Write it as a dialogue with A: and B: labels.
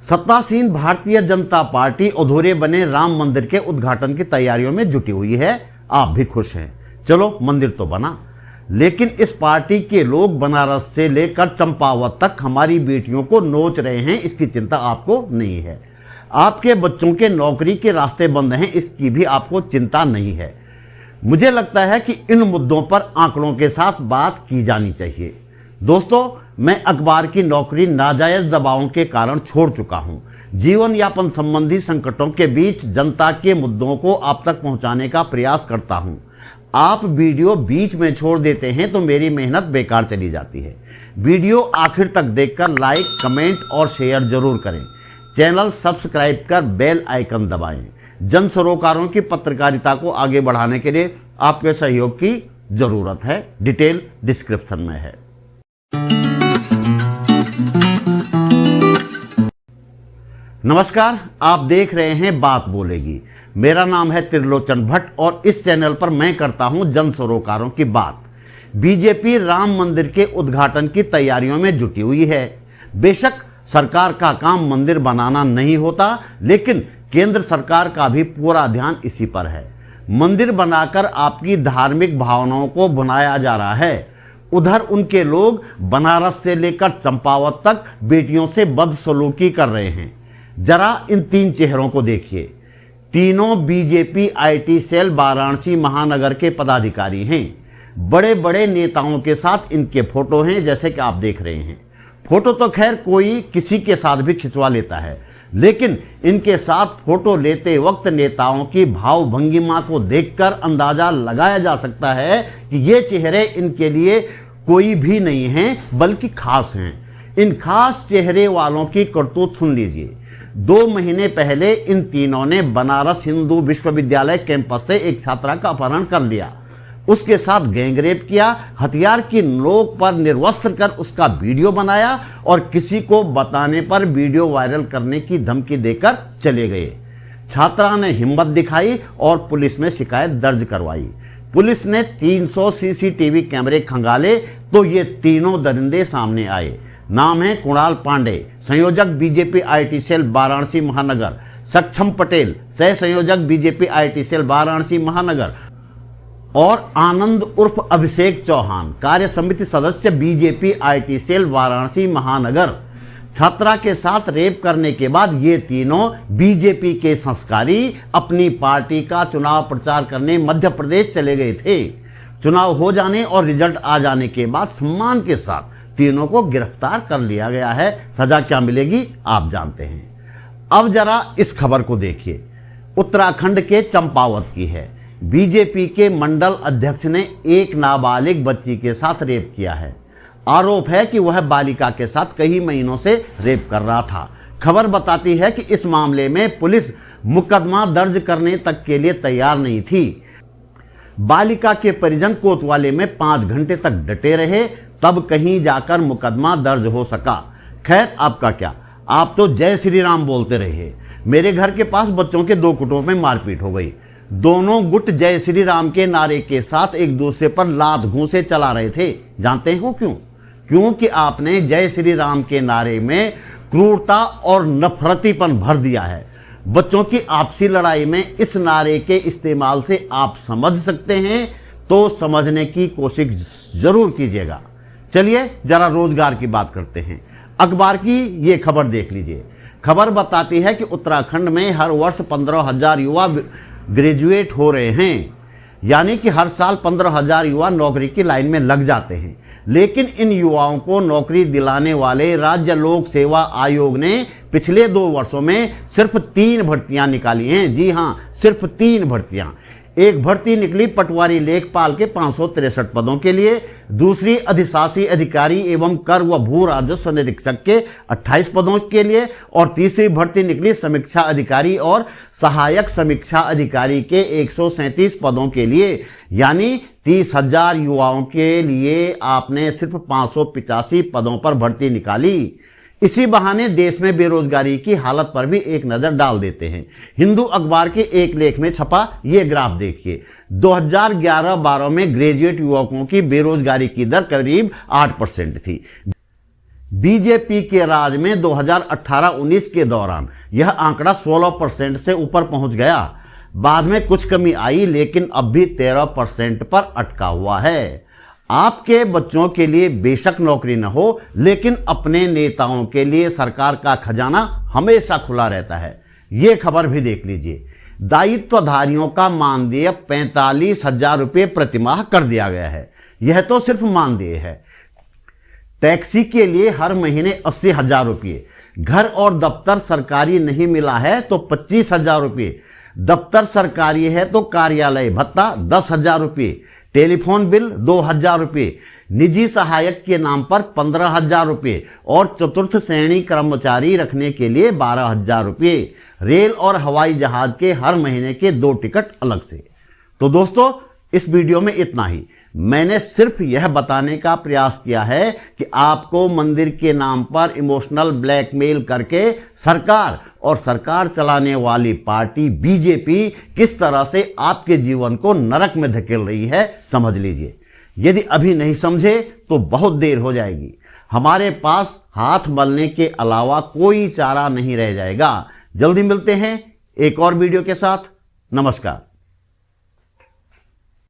A: सत्तासीन Bharatiya Janata party अधूरे बने राम मंदिर के उद्घाटन की तैयारियों में जुटी हुई है। आप भी खुश हैं। चलो, मंदिर तो बना, लेकिन इस पार्टी के लोग बनारस से लेकर चंपावत तक हमारी बेटियों को नोच रहे हैं, इसकी चिंता आपको नहीं है। आपके बच्चों के नौकरी के रास्ते बंद हैं, इसकी भी आपको चिंता नहीं है। मुझे लगता है कि इन मुद्दों पर आंकड़ों के साथ बात की जानी चाहिए। दोस्तों, मैं अखबार की नौकरी नाजायज दबावों के कारण छोड़ चुका हूं। जीवन यापन संबंधी संकटों के बीच जनता के मुद्दों को आप तक पहुंचाने का प्रयास करता हूं। आप वीडियो बीच में छोड़ देते हैं तो मेरी मेहनत बेकार चली जाती है। वीडियो आखिर तक देखकर लाइक, कमेंट और शेयर जरूर करें। चैनल सब्सक्राइब कर बेल आइकन दबाएं। जन सरोकारों की पत्रकारिता को आगे बढ़ाने के लिए आपके सहयोग की जरूरत है। डिटेल डिस्क्रिप्शन में है। नमस्कार, आप देख रहे हैं बात बोलेगी। मेरा नाम है त्रिलोचन भट्ट और इस चैनल पर मैं करता हूं जन सरोकारों की बात। बीजेपी राम मंदिर के उद्घाटन की तैयारियों में जुटी हुई है। बेशक सरकार का काम मंदिर बनाना नहीं होता, लेकिन केंद्र सरकार का भी पूरा ध्यान इसी पर है। मंदिर बनाकर आपकी धार्मिक भावनाओं को भुनाया जा रहा है। उधर उनके लोग बनारस से लेकर चंपावत तक बेटियों से बदसलूकी कर रहे हैं। जरा इन तीन चेहरों को देखिए। तीनों बीजेपी आईटी सेल वाराणसी महानगर के पदाधिकारी हैं। बड़े बड़े नेताओं के साथ इनके फोटो हैं, जैसे कि आप देख रहे हैं। फोटो तो खैर कोई किसी के साथ भी खिंचवा लेता है, लेकिन इनके साथ फोटो लेते वक्त नेताओं की भाव भंगिमा को देखकर अंदाजा लगाया जा सकता है कि ये चेहरे इनके लिए कोई भी नहीं हैं, बल्कि खास हैं। इन खास चेहरे वालों की करतूत सुन लीजिए। 2 महीने पहले इन तीनों ने बनारस हिंदू विश्वविद्यालय कैंपस से एक छात्रा का अपहरण कर लिया, उसके साथ गैंगरेप किया, हथियार की नोक पर निर्वस्त्र कर उसका वीडियो बनाया और किसी को बताने पर वीडियो वायरल करने की धमकी देकर चले गए। छात्रा ने हिम्मत दिखाई और पुलिस में शिकायत दर्ज करवाई। पुलिस ने 300 सीसीटीवी कैमरे खंगाले तो ये तीनों दरिंदे सामने आए। नाम है कुणाल पांडे, संयोजक बीजेपी आईटी सेल वाराणसी महानगर, सक्षम पटेल, सह संयोजक बीजेपी आईटी सेल वाराणसी महानगर, और आनंद उर्फ अभिषेक चौहान, कार्य समिति सदस्य बीजेपी आईटी सेल वाराणसी महानगर। छात्रा के साथ रेप करने के बाद ये तीनों बीजेपी के संस्कारी अपनी पार्टी का चुनाव प्रचार करने मध्य प्रदेश चले गए थे। चुनाव हो जाने और रिजल्ट आ जाने के बाद सम्मान के साथ तीनों को गिरफ्तार कर लिया गया है। सजा क्या मिलेगी आप जानते हैं। अब जरा इस खबर को देखिए। उत्तराखंड के चंपावत की है। बीजेपी के मंडल अध्यक्ष ने एक नाबालिग बच्ची के साथ रेप किया है। आरोप है कि वह बालिका के साथ कई महीनों से रेप कर रहा था। खबर बताती है कि इस मामले में पुलिस मुकदमा दर्ज करने तक के लिए तैयार नहीं थी। बालिका के परिजन कोतवाली में 5 घंटे तक डटे रहे, तब कहीं जाकर मुकदमा दर्ज हो सका। खैर, आपका क्या, आप तो जय श्री राम बोलते रहे। मेरे घर के पास बच्चों के 2 गुटों में मारपीट हो गई। दोनों गुट जय श्री राम के नारे के साथ एक दूसरे पर लात घूंसे चला रहे थे। जानते हैं वो क्यों? क्योंकि आपने जय श्री राम के नारे में क्रूरता और नफरतीपन भर दिया है। बच्चों की आपसी लड़ाई में इस नारे के इस्तेमाल से आप समझ सकते हैं, तो समझने की कोशिश जरूर कीजिएगा। चलिए जरा रोजगार की बात करते हैं। अखबार की ये खबर देख लीजिए। खबर बताती है कि उत्तराखंड में हर वर्ष 15,000 युवा ग्रेजुएट हो रहे हैं, यानी कि हर साल 15,000 युवा नौकरी की लाइन में लग जाते हैं। लेकिन इन युवाओं को नौकरी दिलाने वाले राज्य लोक सेवा आयोग ने पिछले 2 वर्षों में सिर्फ 3 भर्तियां निकाली हैं। जी हां, सिर्फ 3 भर्तियां। एक भर्ती निकली पटवारी लेखपाल के 563 पदों के लिए, दूसरी अधिशासी अधिकारी एवं कर व भू राजस्व निरीक्षक के 28 पदों के लिए, और तीसरी भर्ती निकली समीक्षा अधिकारी और सहायक समीक्षा अधिकारी के 137 पदों के लिए। यानी 30,000 युवाओं के लिए आपने सिर्फ 585 पदों पर भर्ती निकाली। इसी बहाने देश में बेरोजगारी की हालत पर भी एक नजर डाल देते हैं। हिंदू अखबार के एक लेख में छपा ये ग्राफ देखिए। 2011-12 में ग्रेजुएट युवकों की बेरोजगारी की दर करीब 8% थी, बीजेपी के राज में 2018-19 के दौरान यह आंकड़ा 16% से ऊपर पहुंच गया। बाद में कुछ कमी आई, लेकिन अब भी 13% पर अटका हुआ है। आपके बच्चों के लिए बेशक नौकरी न हो, लेकिन अपने नेताओं के लिए सरकार का खजाना हमेशा खुला रहता है। ये खबर भी देख लीजिए। दायित्वधारियों का मानदेय 45,000 रुपये प्रतिमाह कर दिया गया है। यह तो सिर्फ मानदेय है। टैक्सी के लिए हर महीने 80,000 रुपये, घर और दफ्तर सरकारी नहीं मिला है तो 25,000 रुपये, दफ्तर सरकारी है तो कार्यालय भत्ता 10,000 रुपये, टेलीफोन बिल 2,000 रुपये, निजी सहायक के नाम पर 15,000 रुपये और चतुर्थ श्रेणी कर्मचारी रखने के लिए 12,000 रुपये, रेल और हवाई जहाज के हर महीने के 2 टिकट अलग से। तो दोस्तों, इस वीडियो में इतना ही। मैंने सिर्फ यह बताने का प्रयास किया है कि आपको मंदिर के नाम पर इमोशनल ब्लैकमेल करके सरकार और सरकार चलाने वाली पार्टी बीजेपी किस तरह से आपके जीवन को नरक में धकेल रही है, समझ लीजिए। यदि अभी नहीं समझे तो बहुत देर हो जाएगी। हमारे पास हाथ मलने के अलावा कोई चारा नहीं रह जाएगा। जल्दी मिलते हैं एक और वीडियो के साथ। नमस्कार।